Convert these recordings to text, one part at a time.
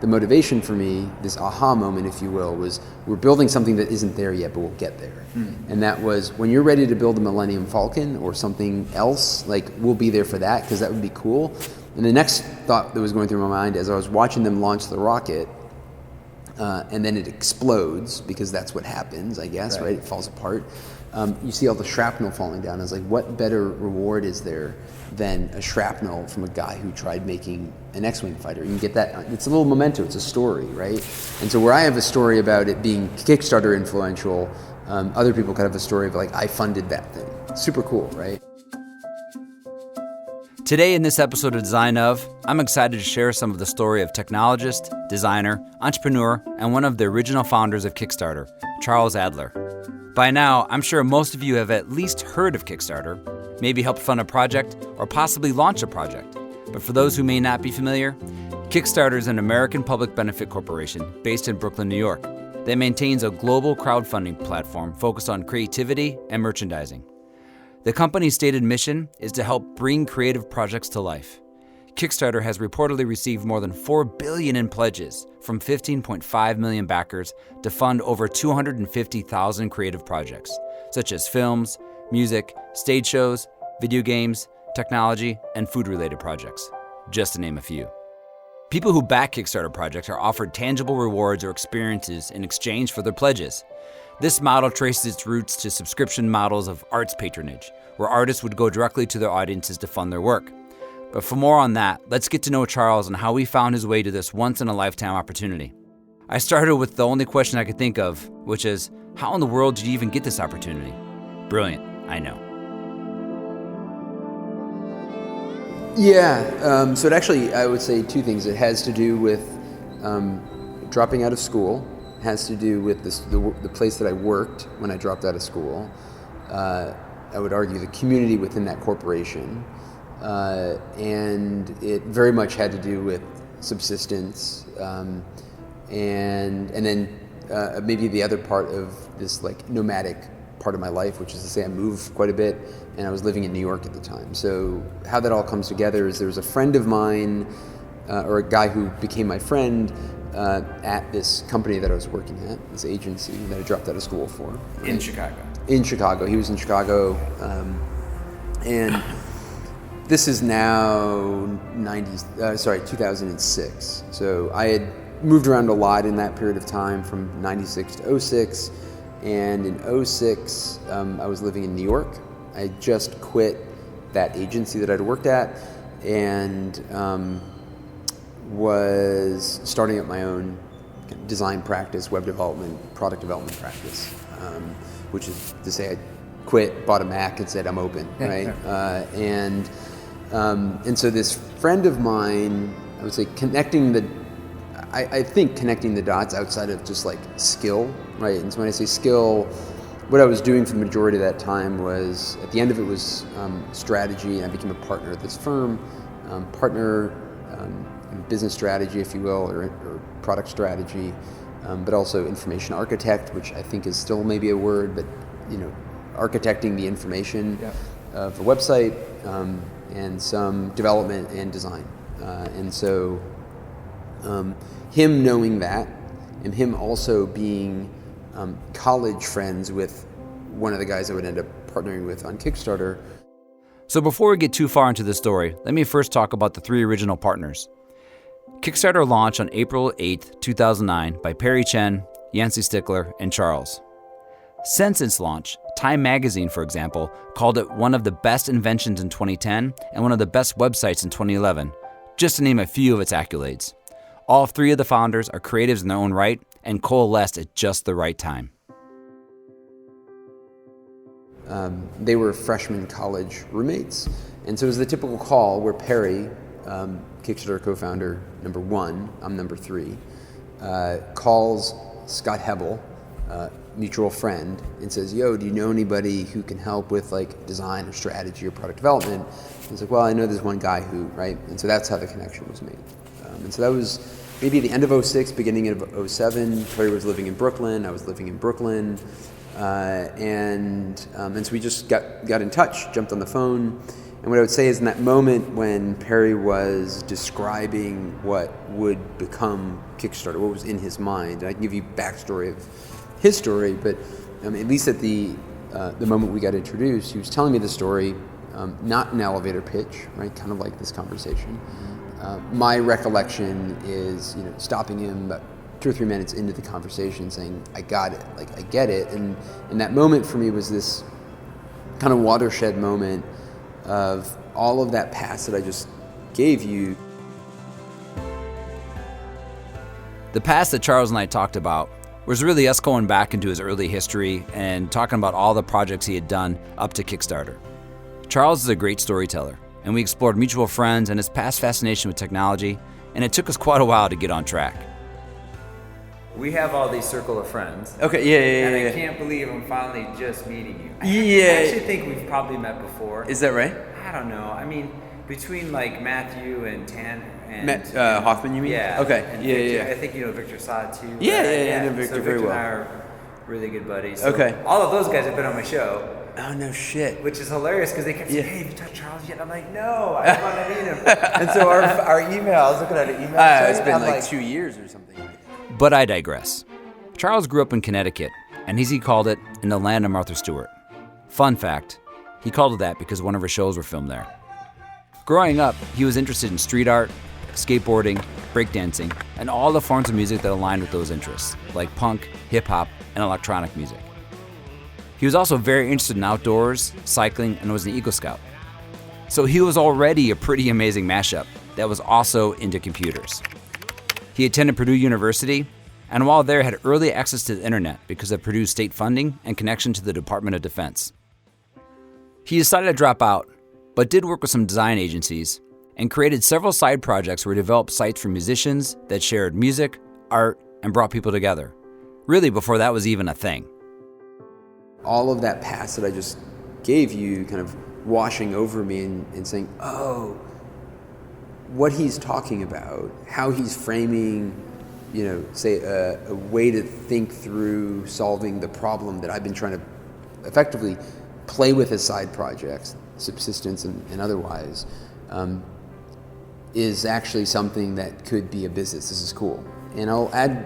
the motivation for me, this aha moment, if you will, was we're building something that isn't there yet, but we'll get there. And that was, when you're ready to build a Millennium Falcon or something else, like, we'll be there for that, because that would be cool. And the next thought that was going through my mind as I was watching them launch the rocket, and then it explodes, because that's what happens, I guess, right? It falls apart. You see all the shrapnel falling down. I was like, what better reward is there than a shrapnel from a guy who tried making an X-Wing fighter? You can get that. It's a little memento. It's a story, right? And so where I have a story about it being Kickstarter influential, other people could have a story of, like, I funded that thing. Super cool, right? Today in this episode of Design Of, I'm excited to share some of the story of technologist, designer, entrepreneur, and one of the original founders of Kickstarter, Charles Adler. By now, I'm sure most of you have at least heard of Kickstarter, maybe helped fund a project, or possibly launch a project. But for those who may not be familiar, Kickstarter is an American public benefit corporation based in Brooklyn, New York, that maintains a global crowdfunding platform focused on creativity and merchandising. The company's stated mission is to help bring creative projects to life. Kickstarter has reportedly received more than $4 billion in pledges from 15.5 million backers to fund over 250,000 creative projects, such as films, music, stage shows, video games, technology, and food-related projects, just to name a few. People who back Kickstarter projects are offered tangible rewards or experiences in exchange for their pledges. This model traces its roots to subscription models of arts patronage, where artists would go directly to their audiences to fund their work. But for more on that, let's get to know Charles and how he found his way to this once-in-a-lifetime opportunity. I started with the only question I could think of, which is, how in the world did you even get this opportunity? Brilliant, I know. Yeah, so it actually, I would say two things. It has to do with dropping out of school. It has to do with the place that I worked when I dropped out of school. I would argue the community within that corporation. And it very much had to do with subsistence, and then maybe the other part of this, like, nomadic part of my life, which is to say I moved quite a bit, and I was living in New York at the time. So how that all comes together is there was a friend of mine, or a guy who became my friend, at this company that I was working at, this agency that I dropped out of school for. Right? In Chicago. In Chicago. He was in Chicago, and this is now 2006. So I had moved around a lot in that period of time, from 96 to 06. And in 06, I was living in New York. I just quit that agency that I'd worked at, and was starting up my own design practice, web development, product development practice, which is to say I quit, bought a Mac, and said I'm open, right? And so this friend of mine, I would say I think connecting the dots outside of just, like, skill, right? And so when I say skill, what I was doing for the majority of that time was, at the end of it was strategy, and I became a partner at this firm, in business strategy, if you will, or product strategy, but also information architect, which I think is still maybe a word, but, architecting the information of a website, and some development and design. And so him knowing that, and him also being college friends with one of the guys I would end up partnering with on Kickstarter. So before we get too far into the story, let me first talk about the three original partners. Kickstarter launched on April 8, 2009 by Perry Chen, Yancey Stickler, and Charles. Since its launch, Time Magazine, for example, called it one of the best inventions in 2010 and one of the best websites in 2011, just to name a few of its accolades. All three of the founders are creatives in their own right and coalesced at just the right time. They were freshman college roommates, and so it was the typical call where Perry, Kickstarter co-founder number 1, I'm number 3, calls Scott Hebel, mutual friend, and says, "Yo, do you know anybody who can help with, like, design or strategy or product development?" And he's like, "Well, I know there's one guy who," right? And so that's how the connection was made. And so that was maybe the end of 06, beginning of 07. Perry was living in Brooklyn. I was living in Brooklyn. And so we just got in touch, jumped on the phone, And what I would say is in that moment when Perry was describing what would become Kickstarter, what was in his mind, and I can give you backstory of his story, but at least at the moment we got introduced, he was telling me the story, not an elevator pitch, right? Kind of like this conversation. My recollection is, stopping him about 2 or 3 minutes into the conversation, saying, "I got it, like I get it." And that moment for me was this kind of watershed moment of all of that past that I just gave you. The past that Charles and I talked about was really us going back into his early history and talking about all the projects he had done up to Kickstarter. Charles is a great storyteller, and we explored mutual friends and his past fascination with technology, and it took us quite a while to get on track. We have all these circle of friends. Okay, yeah. And I can't believe I'm finally just meeting you. Yeah. I actually think we've probably met before. Is that right? I don't know. I mean, between like Matthew and Tan and Hoffman, you mean? Yeah. Okay. And Yeah, Victor, yeah. I think you know Victor Saad too. Yeah, right? I know Victor very well. And I are really good buddies. So Okay. all of those guys have been on my show. Oh, no shit. Which is hilarious because they kept saying, "Hey, have you touched Charles yet?" I'm like, "No, I want to meet him." And so our email, I was looking at an email. It's been like 2 years or something. But I digress. Charles grew up in Connecticut, and as he called it, in the land of Martha Stewart. Fun fact, he called it that because one of her shows were filmed there. Growing up, he was interested in street art, skateboarding, breakdancing, and all the forms of music that aligned with those interests, like punk, hip-hop, and electronic music. He was also very interested in outdoors, cycling, and was an Eagle Scout. So he was already a pretty amazing mashup that was also into computers. He attended Purdue University, and while there had early access to the internet because of Purdue's state funding and connection to the Department of Defense. He decided to drop out, but did work with some design agencies and created several side projects where he developed sites for musicians that shared music, art, and brought people together. Really before that was even a thing. All of that past that I just gave you kind of washing over me and saying, oh, what he's talking about, how he's framing, say a way to think through solving the problem that I've been trying to effectively play with as side projects, subsistence and otherwise, is actually something that could be a business. This is cool. And I'll add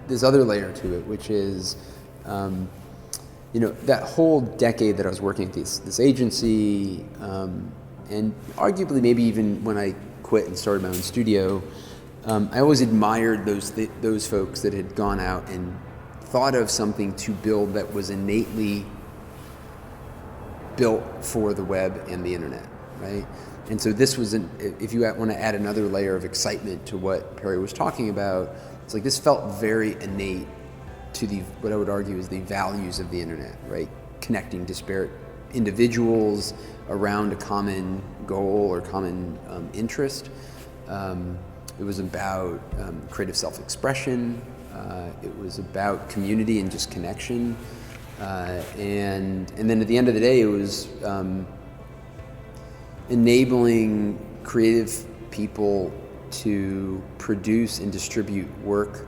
this other layer to it, which is, that whole decade that I was working at this agency, and arguably maybe even when I quit and started my own studio, I always admired those folks that had gone out and thought of something to build that was innately built for the web and the internet, right? And so this was, if you want to add another layer of excitement to what Perry was talking about, it's like this felt very innate to what I would argue is the values of the internet, right? Connecting disparate individuals around a common goal or common interest. It was about creative self-expression. It was about community and just connection. And then at the end of the day, it was enabling creative people to produce and distribute work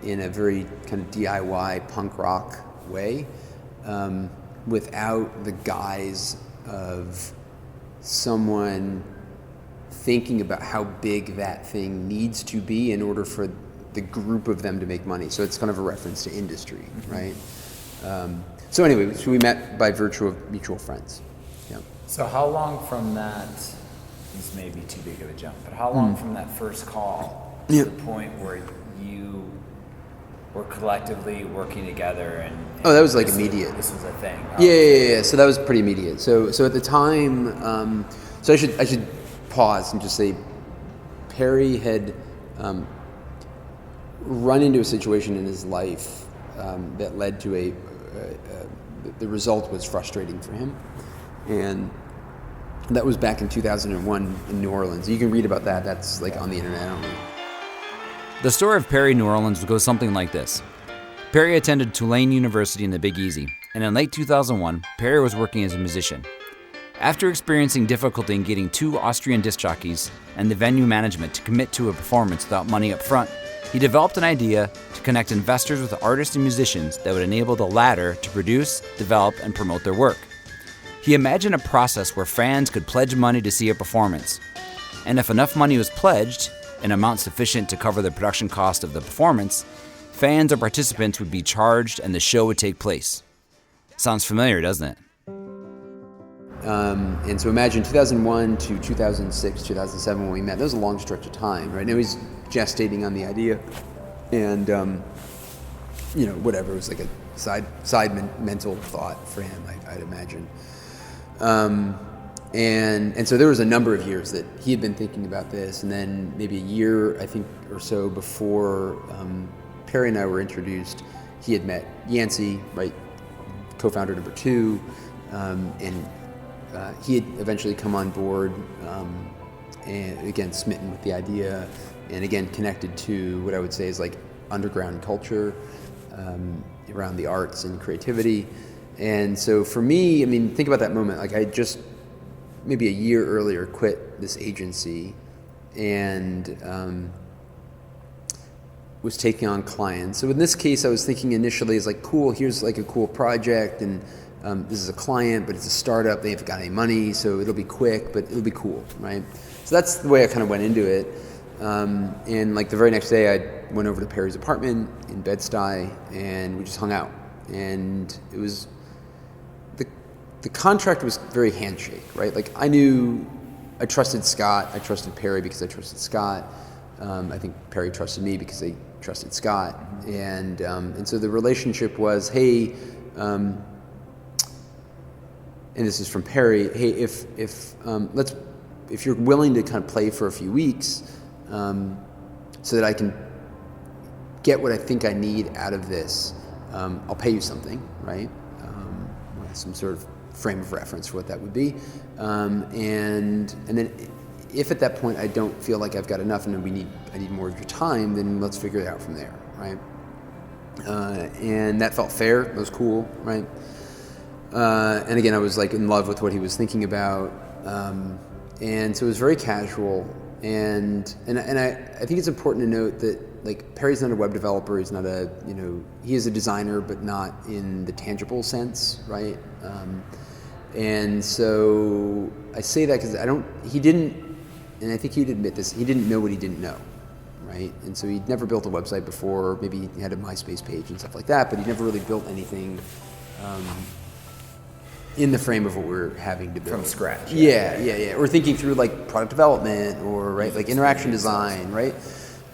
in a very kind of DIY punk rock way, without the guise of someone thinking about how big that thing needs to be in order for the group of them to make money. So it's kind of a reference to industry, right? So anyway, so we met by virtue of mutual friends. Yeah. So how long from that, this may be too big of a jump, but how long from that first call to the point where you were collectively working together and that was like immediate. This was a thing. Yeah. So that was pretty immediate. So at the time, so I should pause and just say, Perry had run into a situation in his life that led to the result was frustrating for him, and that was back in 2001 in New Orleans. You can read about that. That's like on the internet. I don't know. The story of Perry in New Orleans goes something like this. Perry attended Tulane University in the Big Easy, and in late 2001, Perry was working as a musician. After experiencing difficulty in getting 2 Austrian disc jockeys and the venue management to commit to a performance without money up front, he developed an idea to connect investors with artists and musicians that would enable the latter to produce, develop, and promote their work. He imagined a process where fans could pledge money to see a performance. And if enough money was pledged, an amount sufficient to cover the production cost of the performance, fans or participants would be charged and the show would take place. Sounds familiar, doesn't it? And so imagine 2001 to 2006, 2007 when we met. That was a long stretch of time, right? And it was gestating on the idea. And, whatever, it was like a side mental thought for him, I'd imagine. And so there was a number of years that he had been thinking about this, and then maybe a year, I think, or so before Perry and I were introduced, he had met Yancey, right, co-founder number 2, and he had eventually come on board, and again, smitten with the idea, and again, connected to what I would say is like underground culture around the arts and creativity. And so for me, I mean, think about that moment. Like I just maybe a year earlier quit this agency and was taking on clients. So in this case, I was thinking initially is like, cool, here's like a cool project, and this is a client, but it's a startup. They haven't got any money, so it'll be quick, but it'll be cool, right? So that's the way I kind of went into it. And like the very next day, I went over to Perry's apartment in Bed-Stuy, and we just hung out. And it was the contract was very handshake, right? Like I trusted Scott, I trusted Perry because I trusted Scott. I think Perry trusted me because they trusted Scott, and so the relationship was, hey, and this is from Perry. Hey, if you're willing to kind of play for a few weeks, so that I can get what I think I need out of this, I'll pay you something, right? Some sort of frame of reference for what that would be, and then if at that point I don't feel like I've got enough and I need more of your time, then let's figure it out from there, right? And that felt fair. It was cool, right? And again, I was like in love with what he was thinking about, and so it was very casual. And I think it's important to note that like Perry's not a web developer. He's not he is a designer, but not in the tangible sense, right? And so I say that because he didn't, and I think he'd admit this, he didn't know what he didn't know, right? And so he'd never built a website before. Maybe he had a MySpace page and stuff like that, but he never really built anything in the frame of what we're having to build. From scratch. Yeah. Or thinking through like product development or, right, like interaction design, right?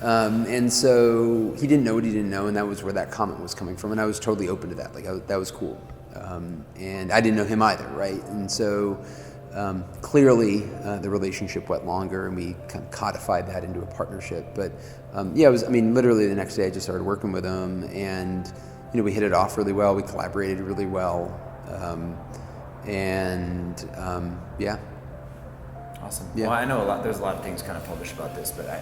And so he didn't know what he didn't know, and that was where that comment was coming from, and I was totally open to that. Like that was cool. And I didn't know him either, right? And so clearly the relationship went longer, and we kind of codified that into a partnership. But literally the next day I just started working with him, and we hit it off really well. We collaborated really well. Awesome. Yeah. Well, I know there's a lot of things kind of published about this, but I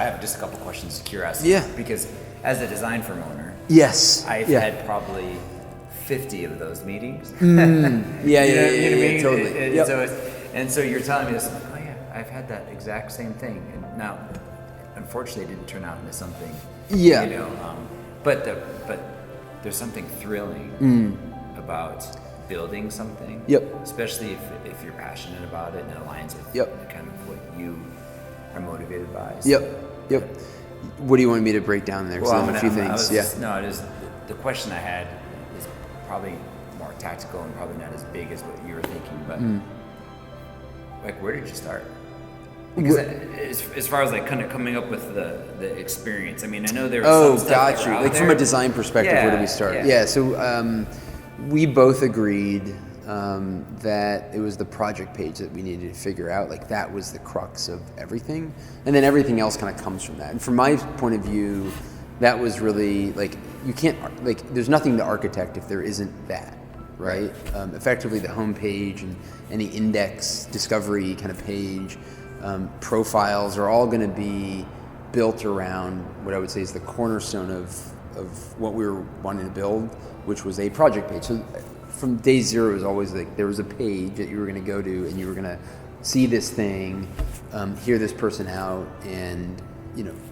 have just a couple questions of curiosity. Yeah. Because as a design firm owner, yes, I've had probably 50 of those meetings. Yeah, You know what I mean? Totally. And so you're telling me this, I'm like, oh yeah, I've had that exact same thing. And now, unfortunately, it didn't turn out into something. Yeah. But there's something thrilling about building something. Yep. Especially if you're passionate about it and it aligns with kind of what you are motivated by. So, Yep. What do you want me to break down there? Well, a few things. The question I had is probably more tactical and probably not as big as what you were thinking, but like, where did you start? Because as far as like kind of coming up with the experience, I mean, I know there was some stuff that were out like there. from a design perspective, where do we start? Yeah. So we both agreed that it was the project page that we needed to figure out. Like that was the crux of everything, and then everything else kind of comes from that. And from my point of view, that was really like you can't like there's nothing to architect if there isn't that, right? Effectively, the home page and any index discovery kind of page. Profiles are all going to be built around what I would say is the cornerstone of what we were wanting to build, which was a project page. So from day zero, it was always like there was a page that you were going to go to, and you were going to see this thing, hear this person out, and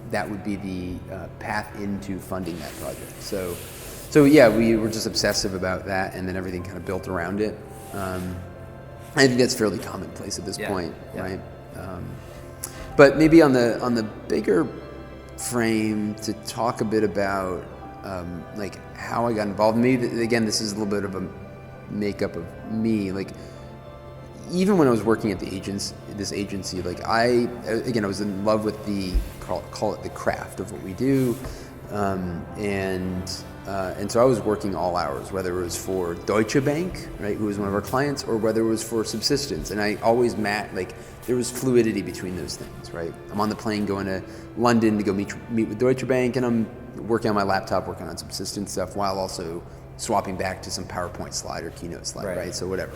that would be the path into funding that project. So yeah, we were just obsessive about that, and then everything kind of built around it. I think that's fairly commonplace at this point, Yeah. right? But maybe on the bigger frame, to talk a bit about like how I got involved. Maybe again, this is a little bit of a makeup of me. Like even when I was working at this agency, like I was in love with the call it the craft of what we do, and so I was working all hours, whether it was for Deutsche Bank, right, who was one of our clients, or whether it was for subsistence. And I always there was fluidity between those things, right? I'm on the plane going to London to go meet with Deutsche Bank, and I'm working on my laptop, working on subsistence stuff, while also swapping back to some PowerPoint slide or Keynote slide, right? So whatever.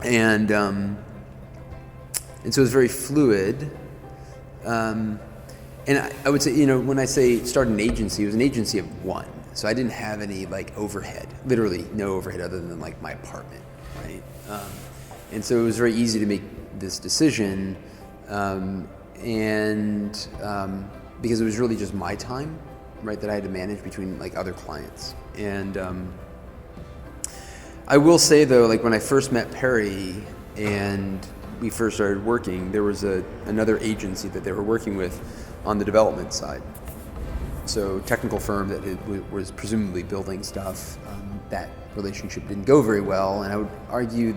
And so it was very fluid. And I would say, when I say start an agency, it was an agency of one. So I didn't have any like overhead, literally no overhead other than like my apartment, right? And so it was very easy to make this decision, because it was really just my time, right, that I had to manage between like other clients. And I will say though, like when I first met Perry and we first started working, there was another agency that they were working with on the development side. So technical firm that was presumably building stuff. That relationship didn't go very well, and I would argue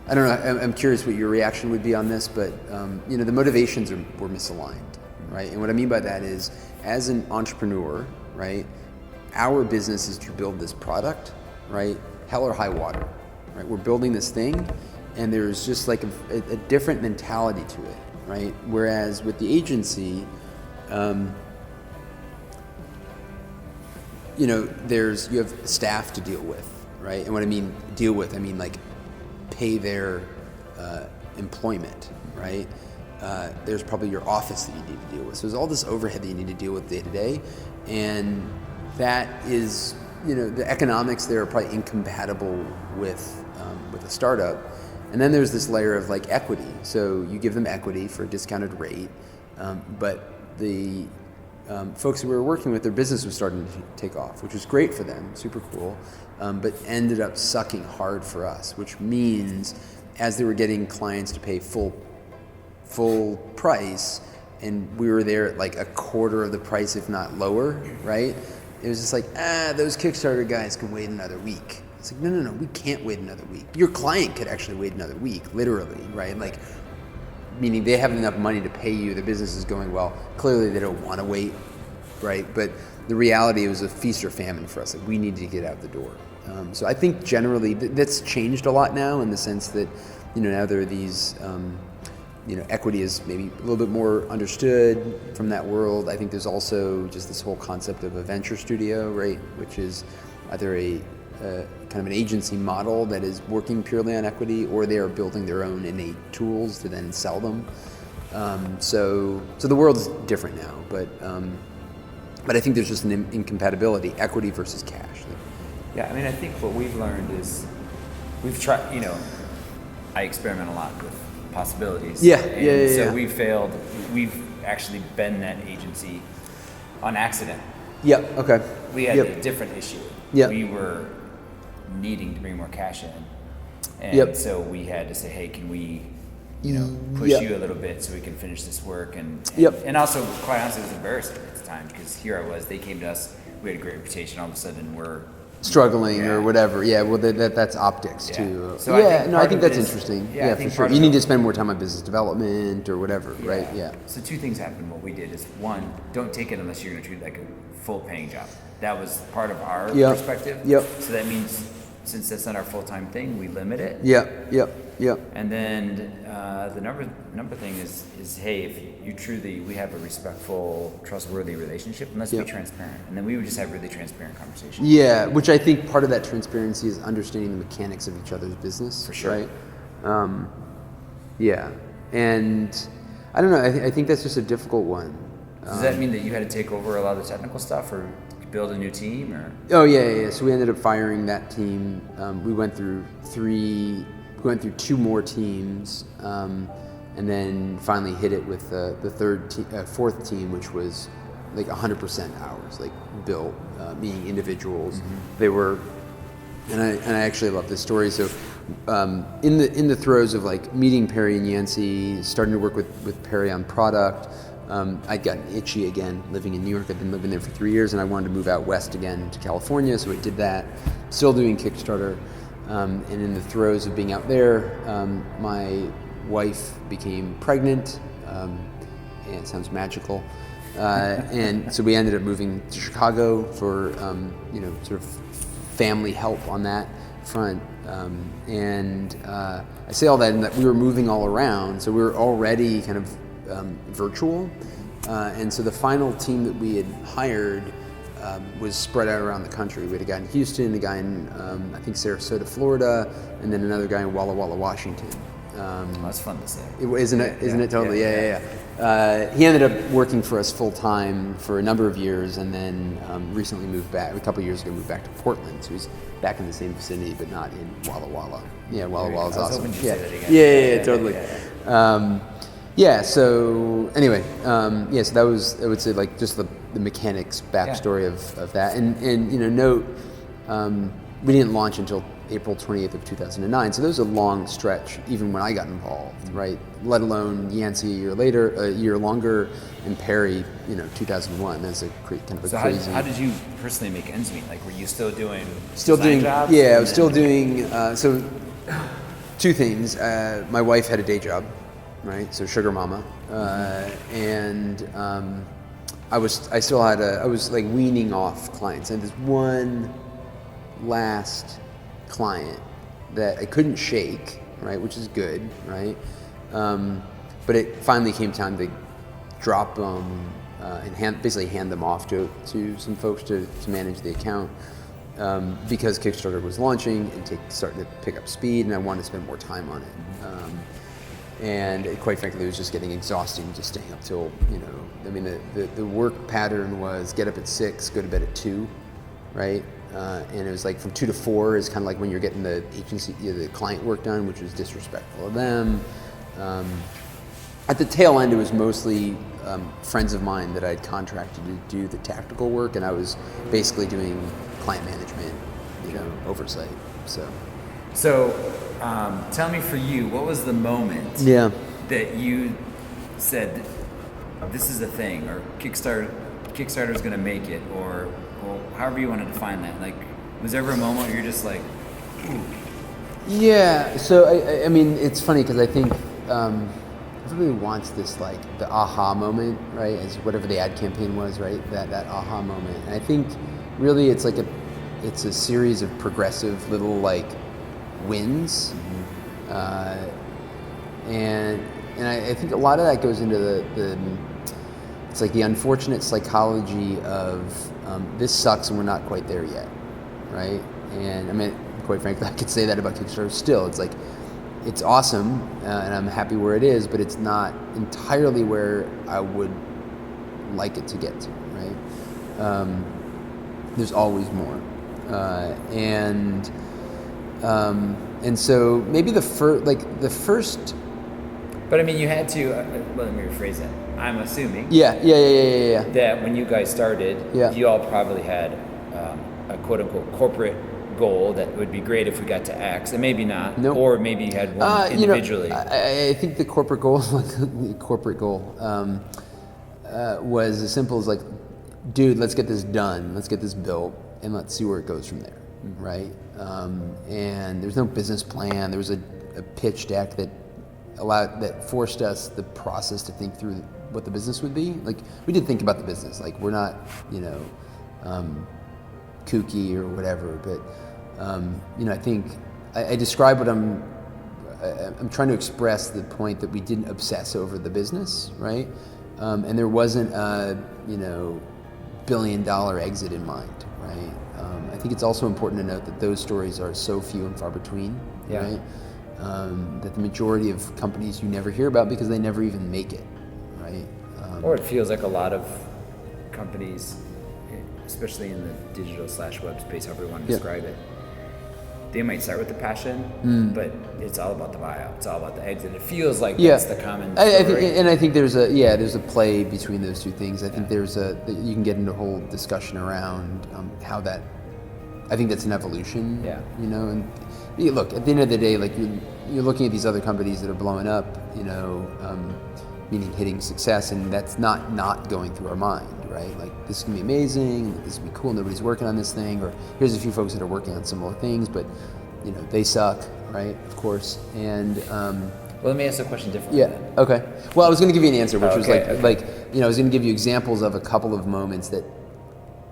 I don't know, I'm curious what your reaction would be on this, but the motivations were misaligned, right? And what I mean by that is, as an entrepreneur, right, our business is to build this product, right, hell or high water, right? We're building this thing, and there's just like a different mentality to it, right? Whereas with the agency, you have staff to deal with, right? And what I mean deal with, I mean like pay their employment, right? There's probably your office that you need to deal with. So there's all this overhead that you need to deal with day to day, and that is, the economics there are probably incompatible with a startup. And then there's this layer of like equity. So you give them equity for a discounted rate, but the folks who we were working with, their business was starting to take off, which was great for them, super cool, but ended up sucking hard for us, which means as they were getting clients to pay full price, and we were there at like a quarter of the price, if not lower, right? It was just like, those Kickstarter guys can wait another week. It's like, no, we can't wait another week. Your client could actually wait another week, literally, right? Like, meaning they have enough money to pay you, the business is going well. Clearly they don't want to wait, right? But the reality, it was a feast or famine for us. Like, we needed to get out the door. So I think generally that's changed a lot now, in the sense that, now there are these, equity is maybe a little bit more understood from that world. I think there's also just this whole concept of a venture studio, right? Which is either a kind of an agency model that is working purely on equity, or they are building their own innate tools to then sell them. So the world is different now, but I think there's just an incompatibility, equity versus cash. Yeah, I mean, I think what we've learned is we've tried, I experiment a lot with possibilities. So we failed. We've actually been that agency on accident. Yep, okay. We had a different issue. Yep. We were needing to bring more cash in. And so we had to say, hey, can we, push you a little bit so we can finish this work? And also, quite honestly, it was embarrassing at the time, because here I was, they came to us, we had a great reputation, all of a sudden we're struggling or whatever. Yeah, well, that's optics too. So I think that's interesting. Yeah, for sure. You need to spend more time on business development or whatever, right? Yeah. So two things happened. What we did is, one, don't take it unless you're going to treat it like a full paying job. That was part of our perspective. So that means, since that's not our full-time thing, we limit it. And then the number thing is, hey, if you truly, we have a respectful, trustworthy relationship, and let's be transparent. And then we would just have really transparent conversations. Yeah, which I think part of that transparency is understanding the mechanics of each other's business. For sure. Right? And I don't know, I think that's just a difficult one. Does that mean that you had to take over a lot of the technical stuff, or build a new team, or? Oh yeah. So we ended up firing that team. We went through two more teams, and then finally hit it with the fourth team, which was like 100% ours, like built, meaning individuals. Mm-hmm. They were And I actually love this story. So in the throes of like meeting Perry and Yancey, starting to work with Perry on product, I'd gotten itchy again living in New York. I'd been living there for 3 years and I wanted to move out west again to California, so I did that. Still doing Kickstarter. And in the throes of being out there, my wife became pregnant, and it sounds magical. And so we ended up moving to Chicago for, sort of family help on that front. And I say all that in that we were moving all around, so we were already kind of virtual. And so the final team that we had hired was spread out around the country. We had a guy in Houston, a guy in, I think, Sarasota, Florida, and then another guy in Walla Walla, Washington. That's fun to say. Isn't it totally? Yeah. He ended up working for us full time for a number of years, and then recently moved back. A couple of years ago, moved back to Portland. So he's back in the same vicinity, but not in Walla Walla. Yeah, Walla Walla's awesome. Yeah, totally. So anyway, so that was, I would say, like just the mechanics backstory of that, and note, we didn't launch until April 28th of 2009, so there was a long stretch even when I got involved, right? Let alone Yancey a year longer, and Perry, 2001. That's a kind of a crazy. How did you personally make ends meet? Like, were you still doing jobs? Yeah, I was still doing. So, two things. My wife had a day job, right? So sugar mama, and I was like weaning off clients. I had this one last client that I couldn't shake, right, which is good, right? But it finally came time to drop them and basically hand them off to some folks to manage the account, because Kickstarter was launching and starting to pick up speed, and I wanted to spend more time on it. And quite frankly, it was just getting exhausting just staying up till, the work pattern was get up at 6, go to bed at 2, right? And it was like from 2 to 4 is kind of like when you're getting the agency, the client work done, which was disrespectful of them. At the tail end, it was mostly friends of mine that I'd contracted to do the tactical work, and I was basically doing client management, oversight. So tell me, for you, what was the moment that you said, this is a thing, or Kickstarter's going to make it, or however you want to define that? Like, was there ever a moment where you're just like, ooh? Yeah, so I mean, it's funny because I think everybody wants this, like, the aha moment, right? As whatever the ad campaign was, right? That aha moment. And I think really it's a series of progressive little, like, wins. And I think a lot of that goes into the it's like the unfortunate psychology of this sucks and we're not quite there yet, right? And I mean, quite frankly, I could say that about Kickstarter still. It's like, it's awesome, and I'm happy where it is, but it's not entirely where I would like it to get to, right? There's always more, and so maybe the first. But I mean, you had to. Let me rephrase that. I'm assuming. Yeah. That when you guys started, you all probably had a quote unquote corporate goal that would be great if we got to X, and maybe not. Nope. Or maybe you had one individually. I think the corporate goal, was as simple as like, dude, let's get this done, let's get this built, and let's see where it goes from there, right? And there's no business plan. There was a pitch deck that forced us the process to think through what the business would be. Like, we did think about the business. Like, we're not, kooky or whatever, but I think I describe what I'm trying to express the point that we didn't obsess over the business, right? And there wasn't a $1 billion exit in mind, right? I think it's also important to note that those stories are so few and far between, right? That the majority of companies you never hear about because they never even make it, right? Or it feels like a lot of companies, especially in the digital / web space, however you want to describe it, they might start with the passion, but it's all about the buyout. It's all about the exit. It feels like that's the common story. I think there's a play between those two things. I think you can get into a whole discussion around how that I think that's an evolution. Yeah. You know, and look, at the end of the day, like you're looking at these other companies that are blowing up, you know, meaning hitting success, and that's not going through our mind, right? Like, this is gonna be amazing, this is gonna be cool, nobody's working on this thing, or here's a few folks that are working on similar things, but, you know, they suck, right? Of course. And well, let me ask the question differently. yeah. Okay. Well, I was gonna give you an answer, which was Okay. like, you know, I was gonna give you examples of a couple of moments that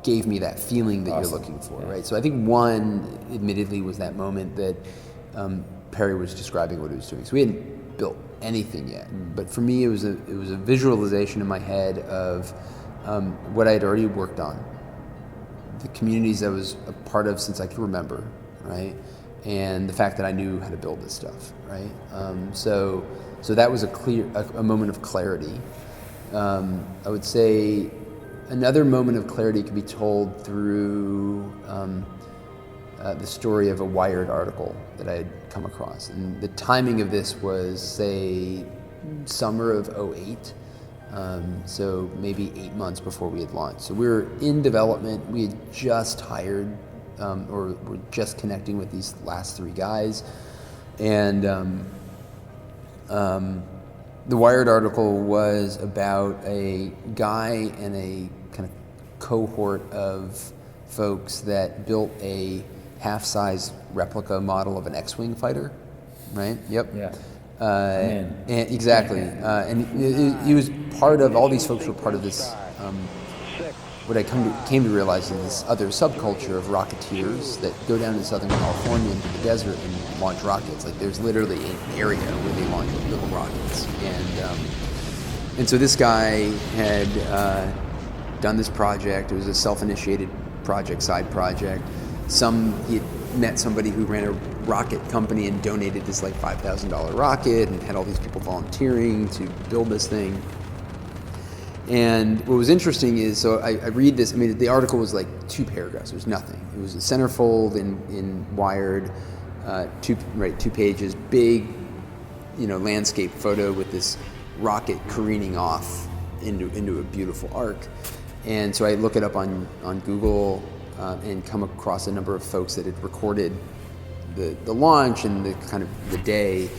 gave me that feeling that you're looking for, right? So I think one, admittedly, was that moment that Perry was describing what he was doing. So we hadn't built anything yet, but for me, it was a visualization in my head of what I had already worked on, the communities I was a part of since I could remember, right? And the fact that I knew how to build this stuff, right? So that was a moment of clarity. I would say another moment of clarity could be told through the story of a Wired article that I had come across. And the timing of this was, say, summer of 2008, so maybe 8 months before we had launched. So we were in development. We had just hired, or were just connecting with these last 3 guys. And the Wired article was about a guy and a kind of cohort of folks that built a half-size replica model of an X-wing fighter, right? Yep. Yeah. And exactly. And he was part of, all these folks were part of this, what I came to realize is this other subculture of rocketeers that go down to Southern California into the desert and launch rockets. Like, there's literally an area where they launch little rockets. And so this guy had done this project. It was a self-initiated project, side project. He had met somebody who ran a rocket company and donated this like $5,000 rocket, and had all these people volunteering to build this thing. And what was interesting is, so I read this, I mean, the article was like 2 paragraphs, it was nothing. It was a centerfold in Wired, 2 pages, big, you know, landscape photo with this rocket careening off into a beautiful arc. And so I look it up on Google, and come across a number of folks that had recorded the launch and the kind of the day,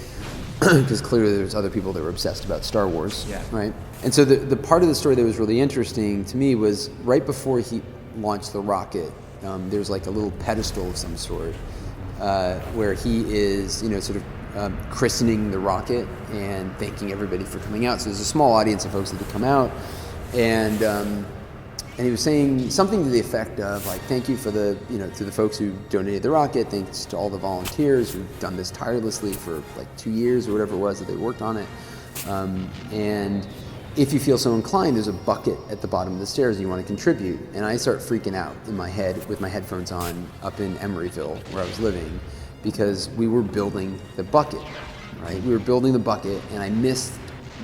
because clearly there's other people that were obsessed about Star Wars, right? And so the part of the story that was really interesting to me was right before he launched the rocket, there's like a little pedestal of some sort, where he is, you know, sort of christening the rocket and thanking everybody for coming out. So there's a small audience of folks that had come out, and he was saying something to the effect of, like, thank you for to the folks who donated the rocket, thanks to all the volunteers who've done this tirelessly for like 2 years or whatever it was that they worked on it. And if you feel so inclined, there's a bucket at the bottom of the stairs and you want to contribute. And I start freaking out in my head with my headphones on up in Emeryville, where I was living, because we were building the bucket, right? We were building the bucket, and I missed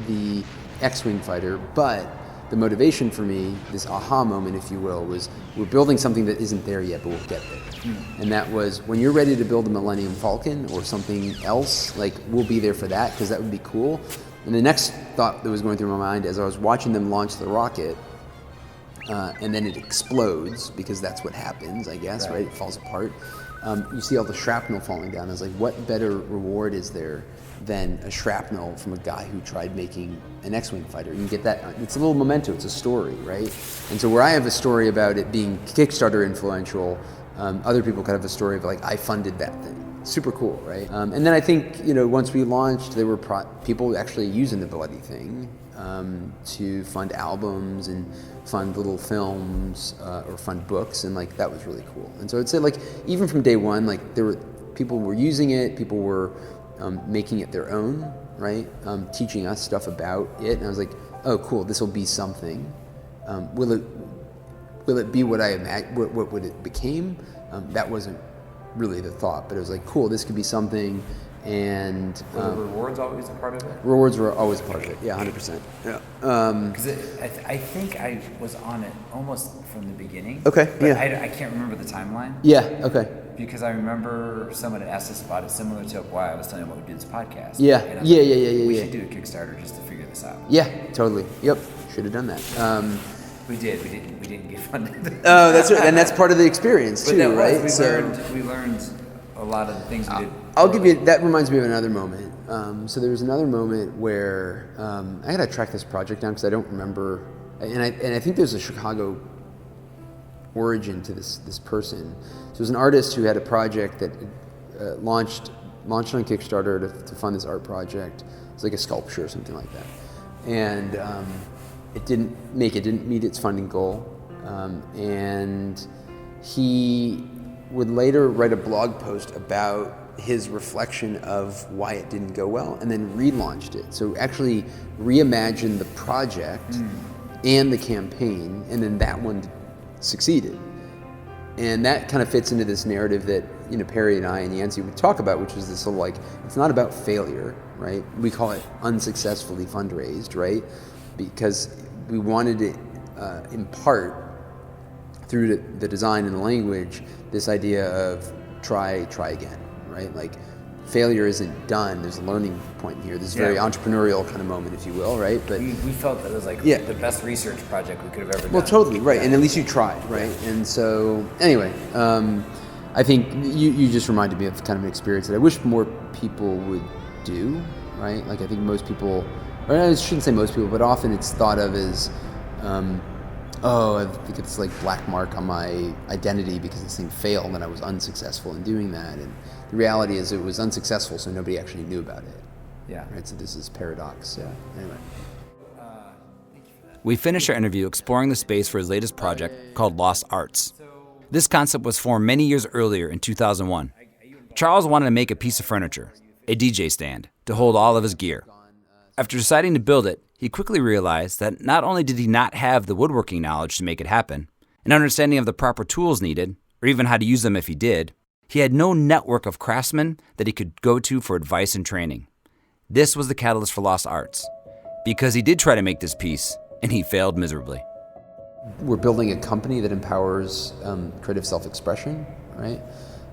the X-Wing fighter, but the motivation for me, this aha moment, if you will, was we're building something that isn't there yet, but we'll get there. And that was, when you're ready to build a Millennium Falcon or something else, like, we'll be there for that, because that would be cool. And the next thought that was going through my mind as I was watching them launch the rocket, and then it explodes, because that's what happens, I guess, right? It falls apart. You see all the shrapnel falling down. I was like, what better reward is there than a shrapnel from a guy who tried making an X-Wing fighter? You can get that, it's a little memento, it's a story, right? And so where I have a story about it being Kickstarter influential, other people could have a story of, like, I funded that thing. Super cool, right? And then I think, you know, once we launched, there were people actually using the bloody thing to fund albums and fund little films or fund books, and like that was really cool. And so I'd say, like, even from day one, like, people were using it, people were making it their own, right? Teaching us stuff about it, and I was like, oh, cool, this will be something. Will it be what I imagined? What it became? That wasn't really the thought, but it was like, cool, this could be something. And were the rewards always a part of it? Rewards were always a part of it. Yeah, 100%. Yeah. Because I think I was on it almost from the beginning. Okay. But Yeah. I can't remember the timeline. Yeah. Okay. Because I remember someone had asked us about it, similar to why I was telling you about we do this podcast. Yeah. And I was Yeah. We should do a Kickstarter just to figure this out. Yeah. Totally. Yep. Should have done that. We didn't get funded. Oh, that's right. And that's part of the experience But too, that was, right? we learned a lot of the things we did. I'll give you, that reminds me of another moment. So there was another moment where I gotta track this project down because I don't remember, and I think there's a Chicago origin to this person. So it was an artist who had a project that launched on Kickstarter to fund this art project. It was like a sculpture or something like that, and it didn't meet its funding goal, and he would later write a blog post about his reflection of why it didn't go well, and then relaunched it. So actually reimagined the project and the campaign, and then that one succeeded. And that kind of fits into this narrative that Perry and I and Yancey would talk about, which is this whole it's not about failure, right? We call it unsuccessfully fundraised, right? Because we wanted to impart through the design and the language this idea of try again, right? Like failure isn't done. There's a learning point here. This very entrepreneurial kind of moment, if you will, right? But we felt that it was the best research project we could have ever done. Well, totally, right. And at least you tried, right? Yeah. And so, anyway, I think you just reminded me of kind of an experience that I wish more people would do, right? Like I think most people, or I shouldn't say most people, but often it's thought of as, I think it's like black mark on my identity because this thing failed and I was unsuccessful in doing that. And the reality is it was unsuccessful, so nobody actually knew about it. Yeah. Right. So this is paradox. So anyway. We finished our interview exploring the space for his latest project called Lost Arts. This concept was formed many years earlier in 2001. Charles wanted to make a piece of furniture, a DJ stand, to hold all of his gear. After deciding to build it, he quickly realized that not only did he not have the woodworking knowledge to make it happen, an understanding of the proper tools needed, or even how to use them if he did, he had no network of craftsmen that he could go to for advice and training. This was the catalyst for Lost Arts, because he did try to make this piece, and he failed miserably. We're building a company that empowers creative self-expression, right?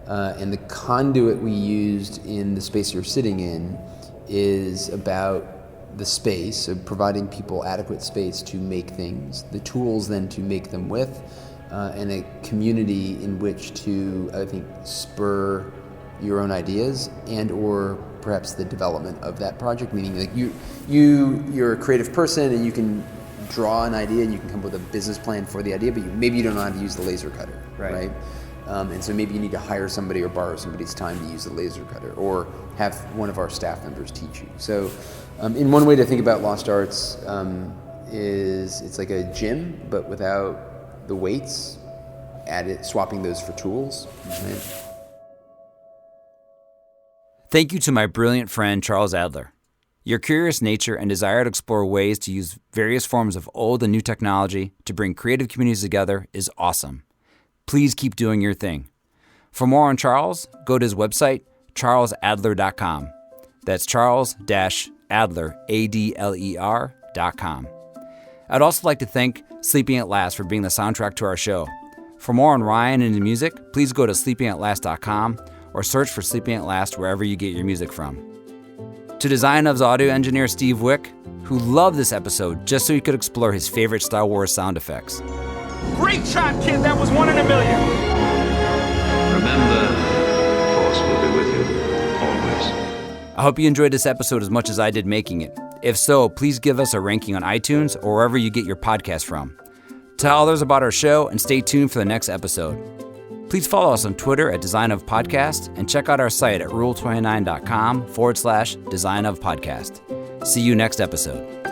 And the conduit we used in the space you're sitting in is about the space, so providing people adequate space to make things, the tools then to make them with, and a community in which to, I think, spur your own ideas and or perhaps the development of that project, meaning like you're a creative person and you can draw an idea and you can come up with a business plan for the idea, but maybe you don't know how to use the laser cutter, right? And so maybe you need to hire somebody or borrow somebody's time to use the laser cutter, or have one of our staff members teach you. So in one way to think about Lost Arts is it's like a gym, but without the weights, swapping those for tools. Right? Thank you to my brilliant friend, Charles Adler. Your curious nature and desire to explore ways to use various forms of old and new technology to bring creative communities together is awesome. Please keep doing your thing. For more on Charles, go to his website, charlesadler.com. That's Charles-Adler, ADLER.com. I'd also like to thank Sleeping at Last for being the soundtrack to our show. For more on Ryan and his music, please go to sleepingatlast.com or search for Sleeping at Last wherever you get your music from. To Design Of's audio engineer Steve Wick, who loved this episode just so he could explore his favorite Star Wars sound effects. Great shot, kid. That was 1 in a million. Remember, the Force will be with you, always. I hope you enjoyed this episode as much as I did making it. If so, please give us a ranking on iTunes or wherever you get your podcast from. Tell others about our show and stay tuned for the next episode. Please follow us on Twitter at Design of Podcast and check out our site at rule29.com/Design of Podcast. See you next episode.